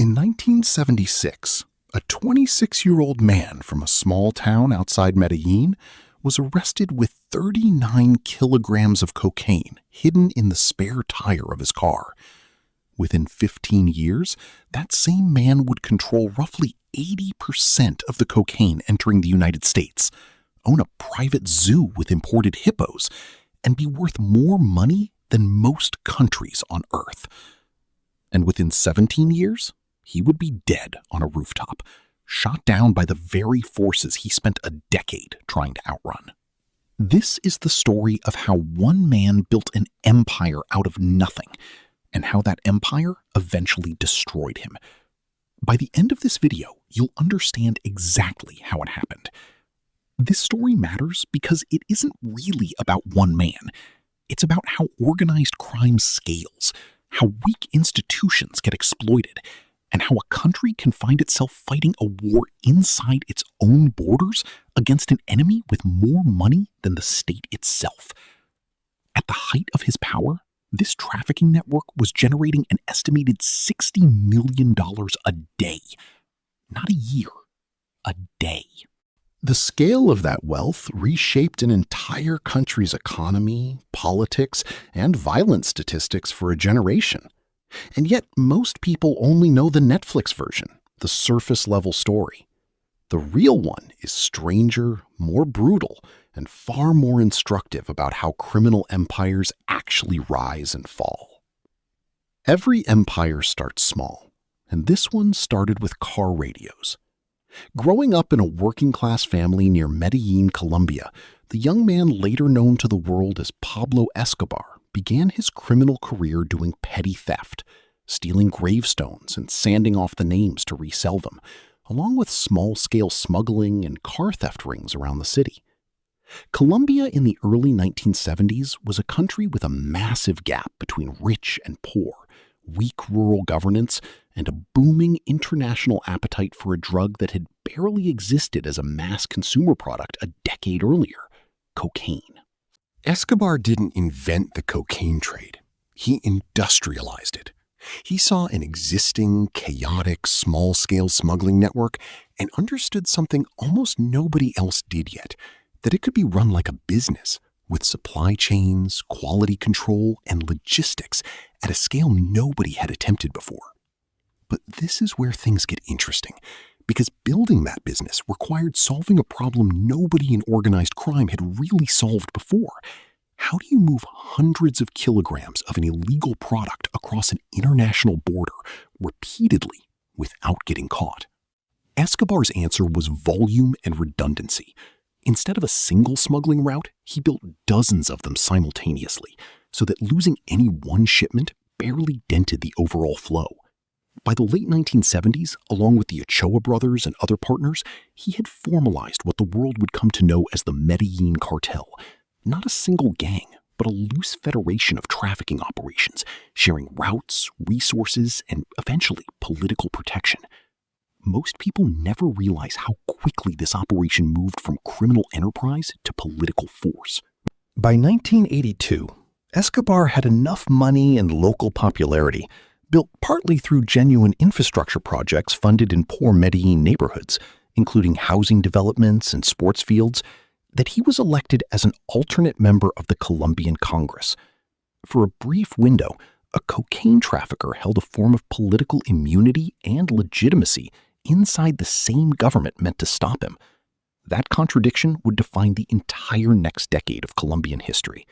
In 1976, a 26-year-old man from a small town outside Medellin was arrested with 39 kilograms of cocaine hidden in the spare tire of his car. Within 15 years, that same man would control roughly 80% of the cocaine entering the United States, own a private zoo with imported hippos, and be worth more money than most countries on Earth. And within 17 years, he would be dead on a rooftop, shot down by the very forces he spent a decade trying to outrun. This is the story of how one man built an empire out of nothing, and how that empire eventually destroyed him. By the end of this video, you'll understand exactly how it happened. This story matters because it isn't really about one man. It's about how organized crime scales, how weak institutions get exploited, and how a country can find itself fighting a war inside its own borders against an enemy with more money than the state itself. At the height of his power, this trafficking network was generating an estimated $60 million a day. Not a year, a day. The scale of that wealth reshaped an entire country's economy, politics, and violence statistics for a generation. And yet, most people only know the Netflix version, the surface-level story. The real one is stranger, more brutal, and far more instructive about how criminal empires actually rise and fall. Every empire starts small, and this one started with car radios. Growing up in a working-class family near Medellin, Colombia, the young man later known to the world as Pablo Escobar began his criminal career doing petty theft, stealing gravestones and sanding off the names to resell them, along with small-scale smuggling and car theft rings around the city. Colombia in the early 1970s was a country with a massive gap between rich and poor, weak rural governance, and a booming international appetite for a drug that had barely existed as a mass consumer product a decade earlier: cocaine. Escobar didn't invent the cocaine trade. He industrialized it. He saw an existing, chaotic, small-scale smuggling network and understood something almost nobody else did yet, that it could be run like a business, with supply chains, quality control, and logistics at a scale nobody had attempted before. But this is where things get interesting, because building that business required solving a problem nobody in organized crime had really solved before. How do you move hundreds of kilograms of an illegal product across an international border repeatedly without getting caught? Escobar's answer was volume and redundancy. Instead of a single smuggling route, he built dozens of them simultaneously, so that losing any one shipment barely dented the overall flow. By the late 1970s, along with the Ochoa brothers and other partners, he had formalized what the world would come to know as the Medellín Cartel. Not a single gang, but a loose federation of trafficking operations, sharing routes, resources, and eventually political protection. Most people never realize how quickly this operation moved from criminal enterprise to political force. By 1982, Escobar had enough money and local popularity, built partly through genuine infrastructure projects funded in poor Medellin neighborhoods, including housing developments and sports fields, that he was elected as an alternate member of the Colombian Congress. For a brief window, a cocaine trafficker held a form of political immunity and legitimacy inside the same government meant to stop him. That contradiction would define the entire next decade of Colombian history.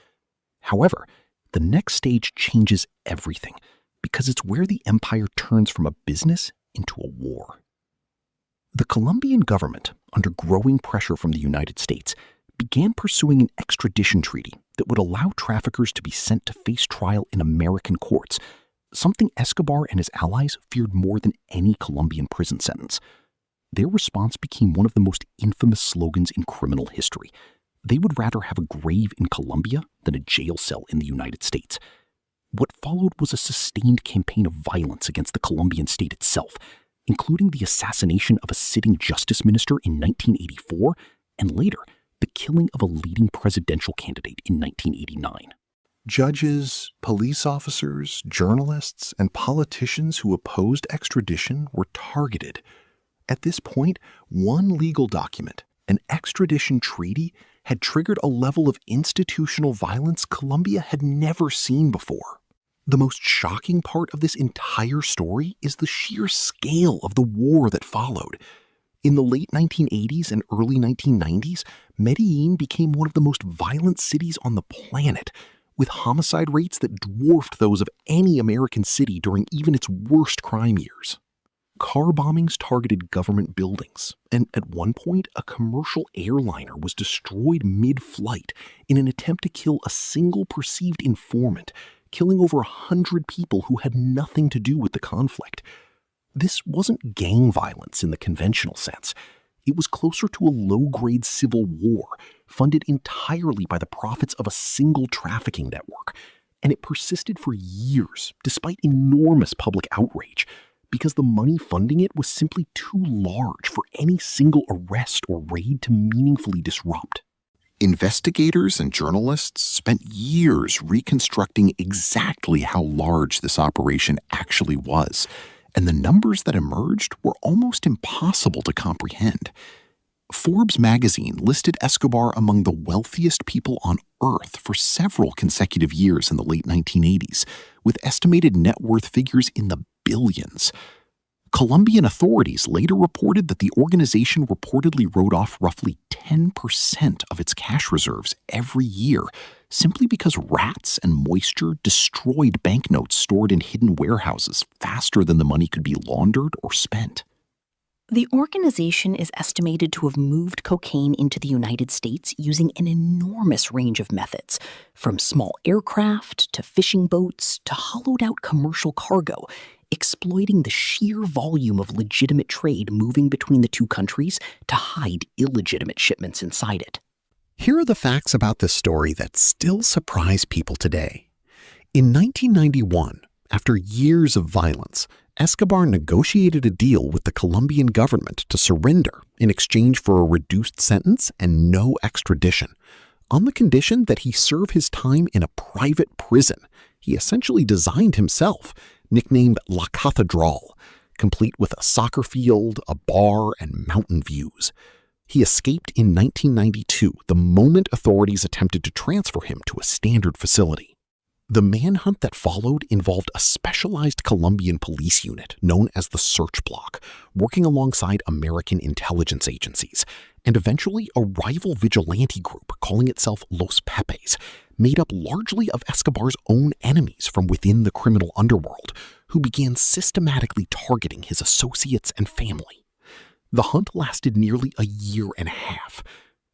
However, the next stage changes everything, because it's where the empire turns from a business into a war. The Colombian government, under growing pressure from the United States, began pursuing an extradition treaty that would allow traffickers to be sent to face trial in American courts, something Escobar and his allies feared more than any Colombian prison sentence. Their response became one of the most infamous slogans in criminal history. They would rather have a grave in Colombia than a jail cell in the United States. What followed was a sustained campaign of violence against the Colombian state itself, including the assassination of a sitting justice minister in 1984, and later, the killing of a leading presidential candidate in 1989. Judges, police officers, journalists, and politicians who opposed extradition were targeted. At this point, one legal document, an extradition treaty, had triggered a level of institutional violence Colombia had never seen before. The most shocking part of this entire story is the sheer scale of the war that followed. In the late 1980s and early 1990s, Medellin became one of the most violent cities on the planet, with homicide rates that dwarfed those of any American city during even its worst crime years. Car bombings targeted government buildings, and at one point, a commercial airliner was destroyed mid-flight in an attempt to kill a single perceived informant, killing over 100 people who had nothing to do with the conflict. This wasn't gang violence in the conventional sense. It was closer to a low-grade civil war, funded entirely by the profits of a single trafficking network, and it persisted for years, despite enormous public outrage, because the money funding it was simply too large for any single arrest or raid to meaningfully disrupt. Investigators and journalists spent years reconstructing exactly how large this operation actually was, and the numbers that emerged were almost impossible to comprehend. Forbes magazine listed Escobar among the wealthiest people on Earth for several consecutive years in the late 1980s, with estimated net worth figures in the billions. Colombian authorities later reported that the organization reportedly wrote off roughly 10% of its cash reserves every year, simply because rats and moisture destroyed banknotes stored in hidden warehouses faster than the money could be laundered or spent. The organization is estimated to have moved cocaine into the United States using an enormous range of methods, from small aircraft to fishing boats to hollowed-out commercial cargo, exploiting the sheer volume of legitimate trade moving between the two countries to hide illegitimate shipments inside it. Here are the facts about this story that still surprise people today. In 1991, after years of violence, Escobar negotiated a deal with the Colombian government to surrender in exchange for a reduced sentence and no extradition, on the condition that he serve his time in a private prison he essentially designed himself, nicknamed La Catedral, complete with a soccer field, a bar, and mountain views. He escaped in 1992, the moment authorities attempted to transfer him to a standard facility. The manhunt that followed involved a specialized Colombian police unit known as the Search Block, working alongside American intelligence agencies, and eventually a rival vigilante group calling itself Los Pepes, made up largely of Escobar's own enemies from within the criminal underworld, who began systematically targeting his associates and family. The hunt lasted nearly a year and a half.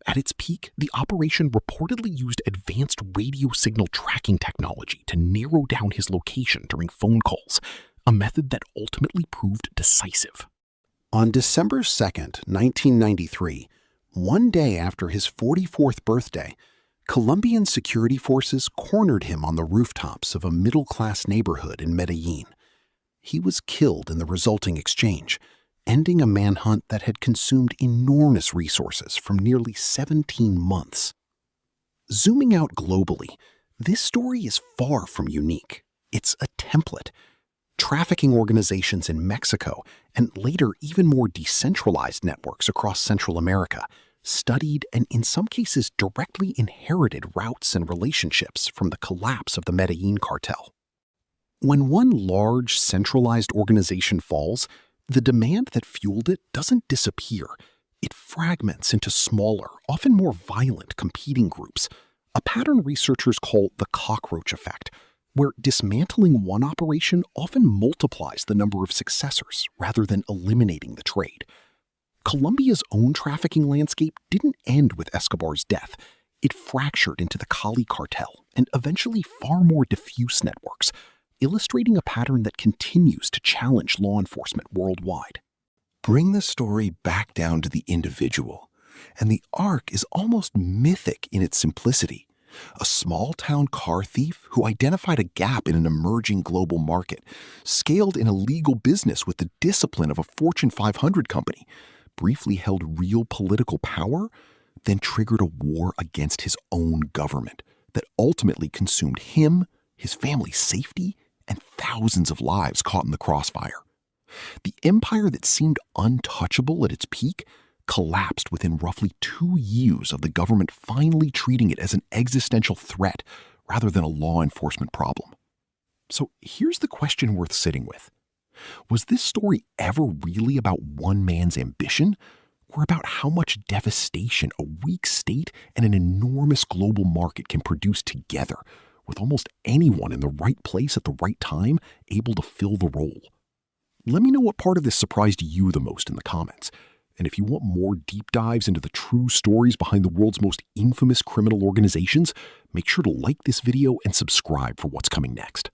At its peak, the operation reportedly used advanced radio signal tracking technology to narrow down his location during phone calls, a method that ultimately proved decisive. On December 2nd, 1993, one day after his 44th birthday, Colombian security forces cornered him on the rooftops of a middle-class neighborhood in Medellin. He was killed in the resulting exchange, ending a manhunt that had consumed enormous resources from nearly 17 months. Zooming out globally, this story is far from unique. It's a template. Trafficking organizations in Mexico, and later even more decentralized networks across Central America, studied and in some cases directly inherited routes and relationships from the collapse of the Medellín Cartel. When one large centralized organization falls, the demand that fueled it doesn't disappear. It fragments into smaller, often more violent competing groups, a pattern researchers call the cockroach effect, where dismantling one operation often multiplies the number of successors rather than eliminating the trade. Colombia's own trafficking landscape didn't end with Escobar's death. It fractured into the Cali cartel and eventually far more diffuse networks, illustrating a pattern that continues to challenge law enforcement worldwide. Bring the story back down to the individual, and the arc is almost mythic in its simplicity. A small-town car thief who identified a gap in an emerging global market, scaled in a legal business with the discipline of a Fortune 500 company, briefly held real political power, then triggered a war against his own government, that ultimately consumed him, his family's safety, and thousands of lives caught in the crossfire. The empire that seemed untouchable at its peak collapsed within roughly 2 years of the government finally treating it as an existential threat rather than a law enforcement problem. So here's the question worth sitting with. Was this story ever really about one man's ambition, or about how much devastation a weak state and an enormous global market can produce together, with almost anyone in the right place at the right time able to fill the role? Let me know what part of this surprised you the most in the comments. And if you want more deep dives into the true stories behind the world's most infamous criminal organizations, make sure to like this video and subscribe for what's coming next.